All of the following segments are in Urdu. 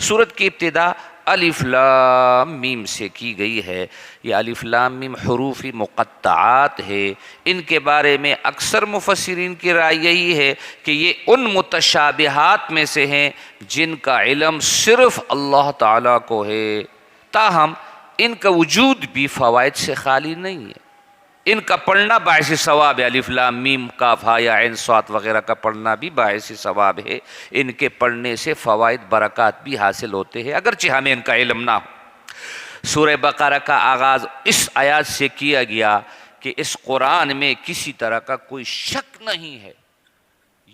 سورت کی ابتدا الف لام میم سے کی گئی ہے۔ یہ الف لام میم حروف مقطعات ہے۔ ان کے بارے میں اکثر مفسرین کی رائے یہی ہے کہ یہ ان متشابہات میں سے ہیں جن کا علم صرف اللہ تعالیٰ کو ہے، تاہم ان کا وجود بھی فوائد سے خالی نہیں ہے۔ ان کا پڑھنا باعث ثواب ہے، الف لام میم کاف ہا یا عین صاد وغیرہ کا پڑھنا بھی باعث ثواب ہے۔ ان کے پڑھنے سے فوائد برکات بھی حاصل ہوتے ہیں اگرچہ ہمیں ان کا علم نہ ہو۔ سورہ بقرہ کا آغاز اس آیات سے کیا گیا کہ اس قرآن میں کسی طرح کا کوئی شک نہیں ہے،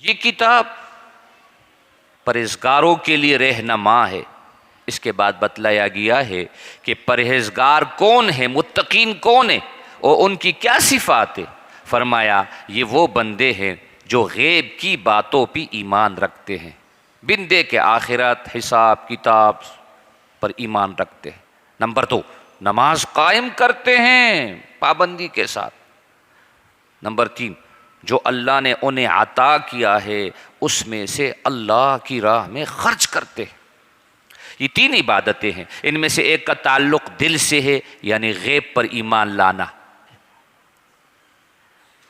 یہ کتاب پرہیزگاروں کے لیے رہنما ہے۔ اس کے بعد بتلایا گیا ہے کہ پرہیزگار کون ہے، متقین کون ہیں اور ان کی کیا صفات ہے۔ فرمایا یہ وہ بندے ہیں جو غیب کی باتوں پہ ایمان رکھتے ہیں، بندے کے آخرت حساب کتاب پر ایمان رکھتے ہیں۔ نمبر 2، نماز قائم کرتے ہیں پابندی کے ساتھ۔ نمبر 3، جو اللہ نے انہیں عطا کیا ہے اس میں سے اللہ کی راہ میں خرچ کرتے ہیں۔ یہ 3 عبادتیں ہیں، ان میں سے ایک کا تعلق دل سے ہے یعنی غیب پر ایمان لانا،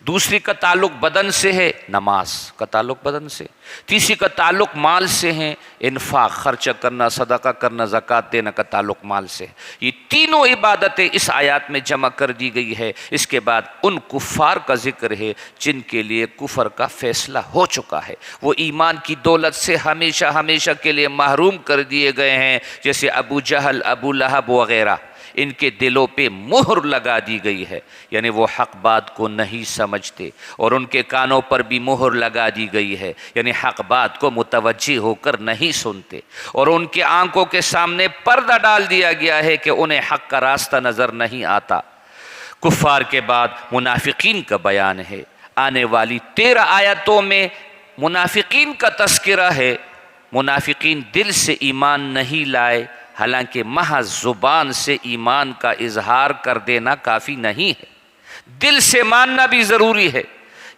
دوسری کا تعلق بدن سے ہے، نماز کا تعلق بدن سے، تیسری کا تعلق مال سے ہے، انفاق خرچہ کرنا، صدقہ کرنا، زکوٰۃ دینا کا تعلق مال سے ہے۔ یہ تینوں عبادتیں اس آیات میں جمع کر دی گئی ہے۔ اس کے بعد ان کفار کا ذکر ہے جن کے لیے کفر کا فیصلہ ہو چکا ہے، وہ ایمان کی دولت سے ہمیشہ ہمیشہ کے لیے محروم کر دیے گئے ہیں، جیسے ابو جہل، ابو لہب وغیرہ۔ ان کے دلوں پہ مہر لگا دی گئی ہے، یعنی وہ حق بات کو نہیں سمجھتے، اور ان کے کانوں پر بھی مہر لگا دی گئی ہے، یعنی حق بات کو متوجہ ہو کر نہیں سنتے، اور ان کے آنکھوں کے سامنے پردہ ڈال دیا گیا ہے کہ انہیں حق کا راستہ نظر نہیں آتا۔ کفار کے بعد منافقین کا بیان ہے۔ آنے والی 13 آیتوں میں منافقین کا تذکرہ ہے۔ منافقین دل سے ایمان نہیں لائے، حالانکہ محض زبان سے ایمان کا اظہار کر دینا کافی نہیں ہے، دل سے ماننا بھی ضروری ہے۔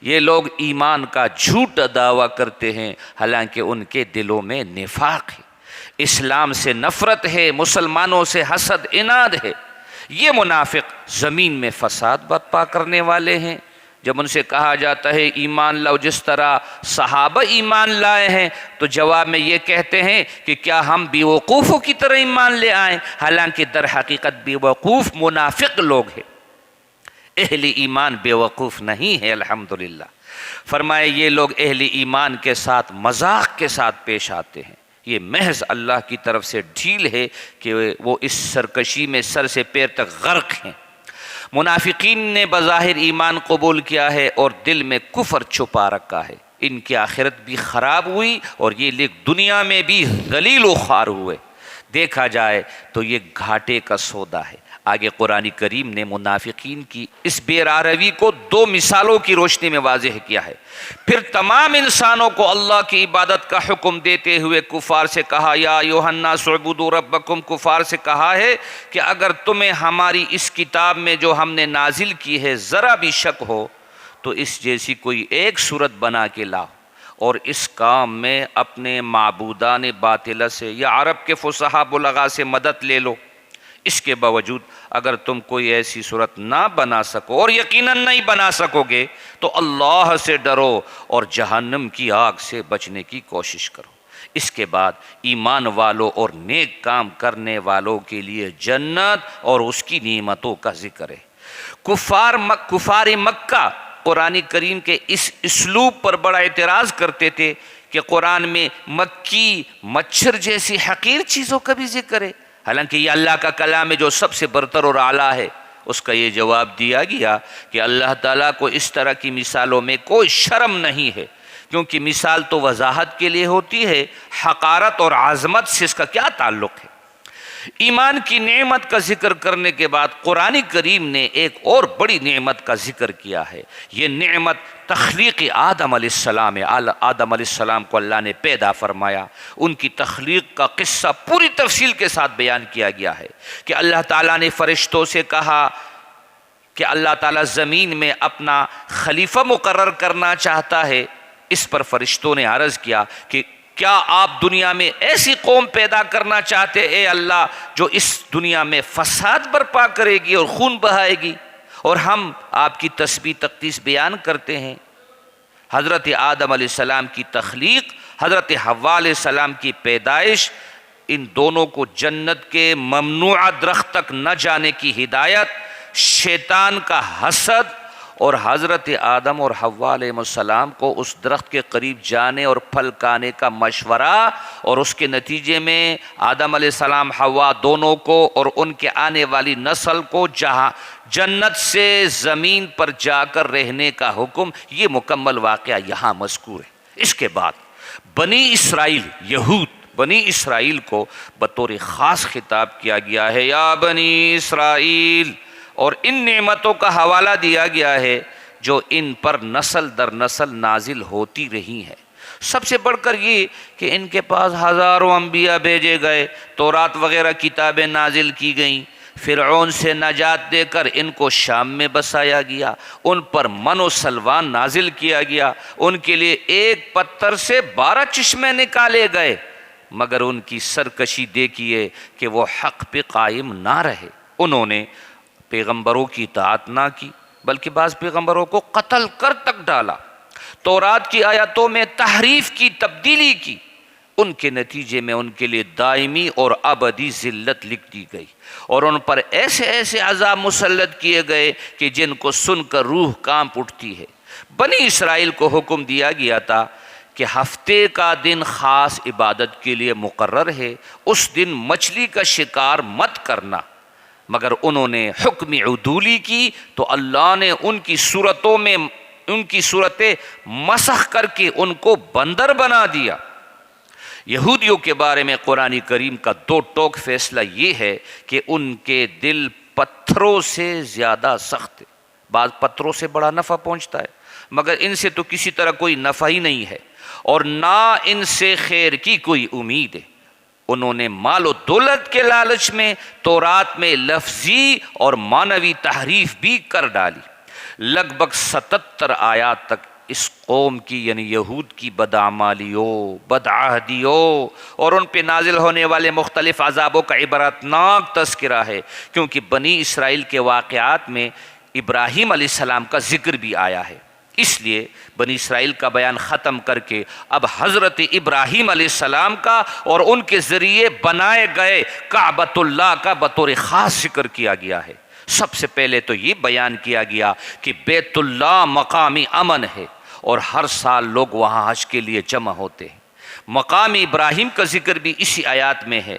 یہ لوگ ایمان کا جھوٹا دعویٰ کرتے ہیں، حالانکہ ان کے دلوں میں نفاق ہے، اسلام سے نفرت ہے، مسلمانوں سے حسد عناد ہے۔ یہ منافق زمین میں فساد برپا کرنے والے ہیں۔ جب ان سے کہا جاتا ہے ایمان لاؤ جس طرح صحابہ ایمان لائے ہیں، تو جواب میں یہ کہتے ہیں کہ کیا ہم بیوقوفوں کی طرح ایمان لے آئیں، حالانکہ در حقیقت بیوقوف منافق لوگ ہیں، اہل ایمان بیوقوف نہیں ہے۔ الحمدللہ فرمائے یہ لوگ اہل ایمان کے ساتھ مذاق کے ساتھ پیش آتے ہیں، یہ محض اللہ کی طرف سے ڈھیل ہے کہ وہ اس سرکشی میں سر سے پیر تک غرق ہیں۔ منافقین نے بظاہر ایمان قبول کیا ہے اور دل میں کفر چھپا رکھا ہے، ان کی آخرت بھی خراب ہوئی اور یہ لوگ دنیا میں بھی ذلیل و خوار ہوئے۔ دیکھا جائے تو یہ گھاٹے کا سودا ہے۔ آگے قرآن کریم نے منافقین کی اس بے راروی کو 2 مثالوں کی روشنی میں واضح کیا ہے۔ پھر تمام انسانوں کو اللہ کی عبادت کا حکم دیتے ہوئے کفار سے کہا یا ایھا الناس اعبدوا ربکم، کفار سے کہا ہے کہ اگر تمہیں ہماری اس کتاب میں جو ہم نے نازل کی ہے ذرا بھی شک ہو تو اس جیسی کوئی ایک صورت بنا کے لاؤ اور اس کام میں اپنے معبودان باطلہ سے یا عرب کے فصحاء بلغاء سے مدد لے لو۔ اس کے باوجود اگر تم کوئی ایسی صورت نہ بنا سکو، اور یقیناً نہیں بنا سکو گے، تو اللہ سے ڈرو اور جہنم کی آگ سے بچنے کی کوشش کرو۔ اس کے بعد ایمان والوں اور نیک کام کرنے والوں کے لیے جنت اور اس کی نعمتوں کا ذکر ہے۔ کفار مکہ قرآن کریم کے اس اسلوب پر بڑا اعتراض کرتے تھے کہ قرآن میں مکی مچھر جیسی حقیر چیزوں کا بھی ذکر ہے، حالانکہ یہ اللہ کا کلام ہے جو سب سے برتر اور اعلیٰ ہے۔ اس کا یہ جواب دیا گیا کہ اللہ تعالیٰ کو اس طرح کی مثالوں میں کوئی شرم نہیں ہے، کیونکہ مثال تو وضاحت کے لیے ہوتی ہے، حقارت اور عظمت سے اس کا کیا تعلق ہے۔ ایمان کی نعمت کا ذکر کرنے کے بعد قرآن کریم نے ایک اور بڑی نعمت کا ذکر کیا ہے۔ یہ نعمت تخلیق آدم علیہ السلام ہے۔ آدم علیہ السلام کو اللہ نے پیدا فرمایا، ان کی تخلیق کا قصہ پوری تفصیل کے ساتھ بیان کیا گیا ہے کہ اللہ تعالیٰ نے فرشتوں سے کہا کہ اللہ تعالیٰ زمین میں اپنا خلیفہ مقرر کرنا چاہتا ہے۔ اس پر فرشتوں نے عرض کیا کہ کیا آپ دنیا میں ایسی قوم پیدا کرنا چاہتے اے اللہ جو اس دنیا میں فساد برپا کرے گی اور خون بہائے گی؟ اور ہم آپ کی تسبیح تقدیس بیان کرتے ہیں۔ حضرت آدم علیہ السلام کی تخلیق، حضرت حوا علیہ السلام کی پیدائش، ان دونوں کو جنت کے ممنوعہ درخت تک نہ جانے کی ہدایت، شیطان کا حسد، اور حضرت آدم اور حوا علیہ السلام کو اس درخت کے قریب جانے اور پھل کھانے کا مشورہ، اور اس کے نتیجے میں آدم علیہ السلام حوا دونوں کو اور ان کے آنے والی نسل کو جہاں جنت سے زمین پر جا کر رہنے کا حکم، یہ مکمل واقعہ یہاں مذکور ہے۔ اس کے بعد بنی اسرائیل، یہود بنی اسرائیل کو بطور خاص خطاب کیا گیا ہے، یا بنی اسرائیل، اور ان نعمتوں کا حوالہ دیا گیا ہے جو ان پر نسل در نسل نازل ہوتی رہی ہیں۔ سب سے بڑھ کر یہ کہ ان کے پاس ہزاروں انبیاء بھیجے گئے، تورات وغیرہ کتابیں نازل کی گئیں، فرعون سے نجات دے کر ان کو شام میں بسایا گیا، ان پر من و سلوان نازل کیا گیا، ان کے لیے ایک پتھر سے 12 چشمے نکالے گئے، مگر ان کی سرکشی دیکھیے کہ وہ حق پہ قائم نہ رہے۔ انہوں نے پیغمبروں کی اطاعت نہ کی، بلکہ بعض پیغمبروں کو قتل کر تک ڈالا، تورات کی آیاتوں میں تحریف کی، تبدیلی کی۔ ان کے نتیجے میں ان کے لیے دائمی اور ابدی ذلت لکھ دی گئی، اور ان پر ایسے ایسے عذاب مسلط کیے گئے کہ جن کو سن کر روح کانپ اٹھتی ہے۔ بنی اسرائیل کو حکم دیا گیا تھا کہ ہفتے کا دن خاص عبادت کے لیے مقرر ہے، اس دن مچھلی کا شکار مت کرنا، مگر انہوں نے حکم عدولی کی تو اللہ نے ان کی صورتیں مسخ کر کے ان کو بندر بنا دیا۔ یہودیوں کے بارے میں قرآن کریم کا 2 ٹوک فیصلہ یہ ہے کہ ان کے دل پتھروں سے زیادہ سخت ہے۔ بعض پتھروں سے بڑا نفع پہنچتا ہے، مگر ان سے تو کسی طرح کوئی نفع ہی نہیں ہے، اور نہ ان سے خیر کی کوئی امید ہے۔ انہوں نے مال و دولت کے لالچ میں تورات میں لفظی اور معنوی تحریف بھی کر ڈالی۔ لگ بھگ 77 آیات تک اس قوم کی یعنی یہود کی بدعمالیوں، بدعہدیوں اور ان پہ نازل ہونے والے مختلف عذابوں کا عبرتناک تذکرہ ہے، کیونکہ بنی اسرائیل کے واقعات میں ابراہیم علیہ السلام کا ذکر بھی آیا ہے۔ اس لیے بنی اسرائیل کا بیان ختم کر کے اب حضرت ابراہیم علیہ السلام کا اور ان کے ذریعے بنائے گئے کعبۃ اللہ کا بطور خاص ذکر کیا گیا ہے۔ سب سے پہلے تو یہ بیان کیا گیا کہ بیت اللہ مقامی امن ہے، اور ہر سال لوگ وہاں حج کے لیے جمع ہوتے ہیں۔ مقام ابراہیم کا ذکر بھی اسی آیات میں ہے۔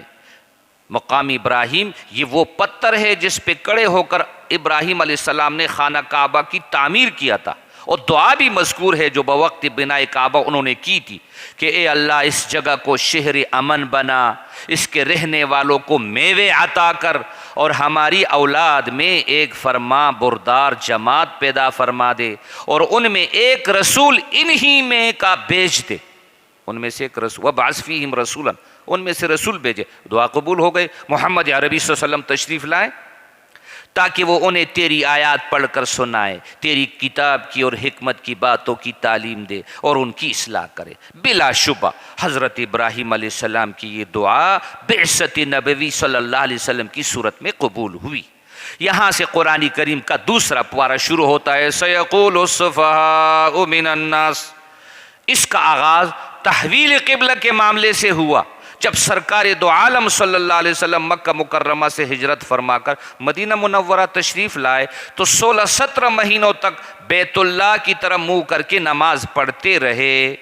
مقام ابراہیم یہ وہ پتھر ہے جس پہ کڑے ہو کر ابراہیم علیہ السلام نے خانہ کعبہ کی تعمیر کیا تھا، اور دعا بھی مذکور ہے جو بوقت بناء کعبہ انہوں نے کی تھی کہ اے اللہ اس جگہ کو شہر امن بنا، اس کے رہنے والوں کو میوے عطا کر، اور ہماری اولاد میں ایک فرما بردار جماعت پیدا فرما دے، اور ان میں ایک رسول انہی میں کا بھیج دے، ان میں سے ایک رسول وَبْعَثْ فِيهِمْ رَسُولًا، ان میں سے رسول بھیجے۔ دعا قبول ہو گئے۔ محمد عربی صلی اللہ علیہ وسلم تشریف لائے تاکہ وہ انہیں تیری آیات پڑھ کر سنائے، تیری کتاب کی اور حکمت کی باتوں کی تعلیم دے اور ان کی اصلاح کرے۔ بلا شبہ حضرت ابراہیم علیہ السلام کی یہ دعا بعثت نبوی صلی اللہ علیہ وسلم کی صورت میں قبول ہوئی۔ یہاں سے قرآن کریم کا دوسرا پارہ شروع ہوتا ہے، سَيَقُولُ السُّفَهَاءُ مِنَ النَّاسِ۔ اس کا آغاز تحویل قبلہ کے معاملے سے ہوا، جب سرکار دو عالم صلی اللہ علیہ وسلم مکہ مکرمہ سے ہجرت فرما کر مدینہ منورہ تشریف لائے تو 16-17 مہینوں تک بیت اللہ کی طرف منہ کر کے نماز پڑھتے رہے۔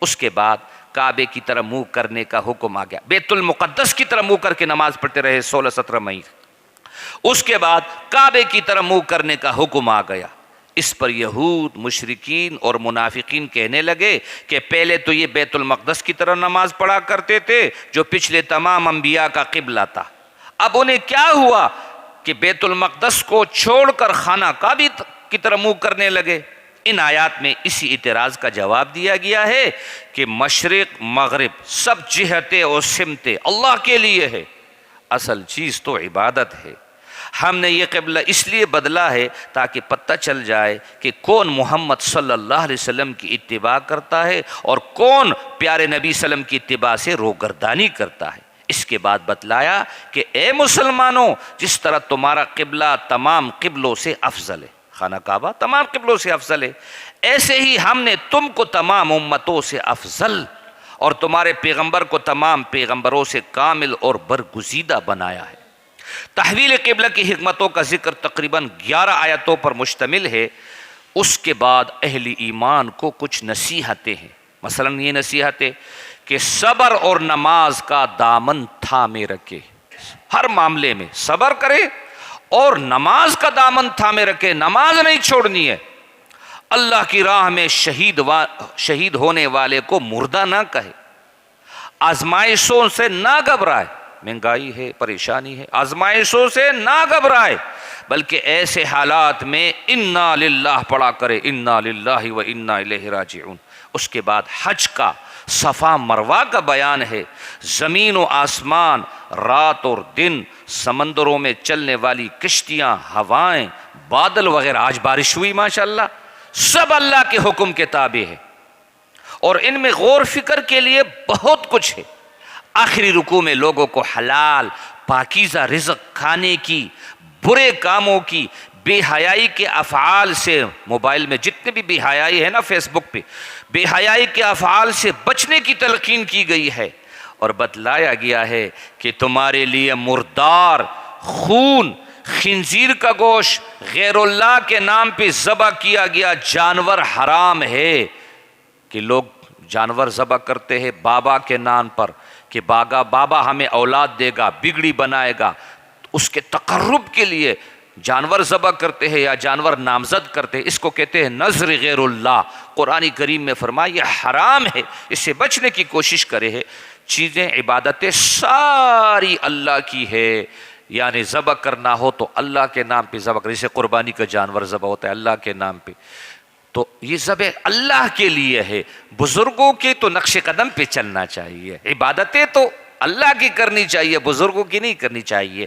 اس کے بعد کعبے کی طرف منہ کرنے کا حکم آ گیا، بیت المقدس کی طرف منہ کر کے نماز پڑھتے رہے 16-17 مہینے۔ اس کے بعد کعبے کی طرف منہ کرنے کا حکم آ گیا۔ اس پر یہود، مشرکین اور منافقین کہنے لگے کہ پہلے تو یہ بیت المقدس کی طرف نماز پڑھا کرتے تھے جو پچھلے تمام انبیاء کا قبلہ تھا، اب انہیں کیا ہوا کہ بیت المقدس کو چھوڑ کر خانہ کعبہ کی طرف منہ کرنے لگے۔ ان آیات میں اسی اعتراض کا جواب دیا گیا ہے کہ مشرق مغرب سب جہتیں اور سمتیں اللہ کے لیے ہے، اصل چیز تو عبادت ہے۔ ہم نے یہ قبلہ اس لیے بدلا ہے تاکہ پتہ چل جائے کہ کون محمد صلی اللہ علیہ وسلم کی اتباع کرتا ہے اور کون پیارے نبی صلی اللہ علیہ وسلم کی اتباع سے روگردانی کرتا ہے۔ اس کے بعد بتلایا کہ اے مسلمانوں، جس طرح تمہارا قبلہ تمام قبلوں سے افضل ہے، خانہ کعبہ تمام قبلوں سے افضل ہے، ایسے ہی ہم نے تم کو تمام امتوں سے افضل اور تمہارے پیغمبر کو تمام پیغمبروں سے کامل اور برگزیدہ بنایا ہے۔ تحویل قبلہ کی حکمتوں کا ذکر تقریباً 11 آیتوں پر مشتمل ہے۔ اس کے بعد اہل ایمان کو کچھ نصیحتیں ہیں، مثلاً یہ نصیحتیں کہ صبر اور نماز کا دامن تھامے رکھے، ہر معاملے میں صبر کرے اور نماز کا دامن تھامے رکھے، نماز نہیں چھوڑنی ہے۔ اللہ کی راہ میں شہید ہونے والے کو مردہ نہ کہے، آزمائشوں سے نہ گھبرائے، مہنگائی ہے، پریشانی ہے، آزمائشوں سے نہ گھبرائے، بلکہ ایسے حالات میں انا للہ پڑھا کرے، انا للہ و انا الیہ راجعون۔ اس کے بعد حج کا صفا مروہ کا بیان ہے، زمین و آسمان، رات اور دن، سمندروں میں چلنے والی کشتیاں، ہوائیں، بادل وغیرہ، آج بارش ہوئی ماشاءاللہ، سب اللہ کے حکم کے تابع ہے اور ان میں غور فکر کے لیے بہت کچھ ہے۔ آخری رکوع میں لوگوں کو حلال پاکیزہ رزق کھانے کی، برے کاموں کی، بے حیائی کے افعال سے، موبائل میں جتنے بھی بے حیائی ہے نا، فیس بک پہ بے حیائی کے افعال سے بچنے کی تلقین کی گئی ہے اور بتلایا گیا ہے کہ تمہارے لیے مردار، خون، خنزیر کا گوشت، غیر اللہ کے نام پہ ذبح کیا گیا جانور حرام ہے۔ کہ لوگ جانور ذبح کرتے ہیں بابا کے نام پر کہ بابا ہمیں اولاد دے گا، بگڑی بنائے گا، اس کے تقرب کے لیے جانور ذبح کرتے ہیں یا جانور نامزد کرتے ہیں، اس کو کہتے ہیں نذر غیر اللہ۔ قرآن کریم میں فرمایا یہ حرام ہے، اس سے بچنے کی کوشش کرے ہے۔ چیزیں، عبادتیں ساری اللہ کی ہے، یعنی ذبح کرنا ہو تو اللہ کے نام پہ ذبح کرے، جیسے قربانی کا جانور ذبح ہوتا ہے اللہ کے نام پہ، تو یہ ذبح اللہ کے لیے ہے۔ بزرگوں کے تو نقش قدم پہ چلنا چاہیے، عبادتیں تو اللہ کی کرنی چاہیے، بزرگوں کی نہیں کرنی چاہیے۔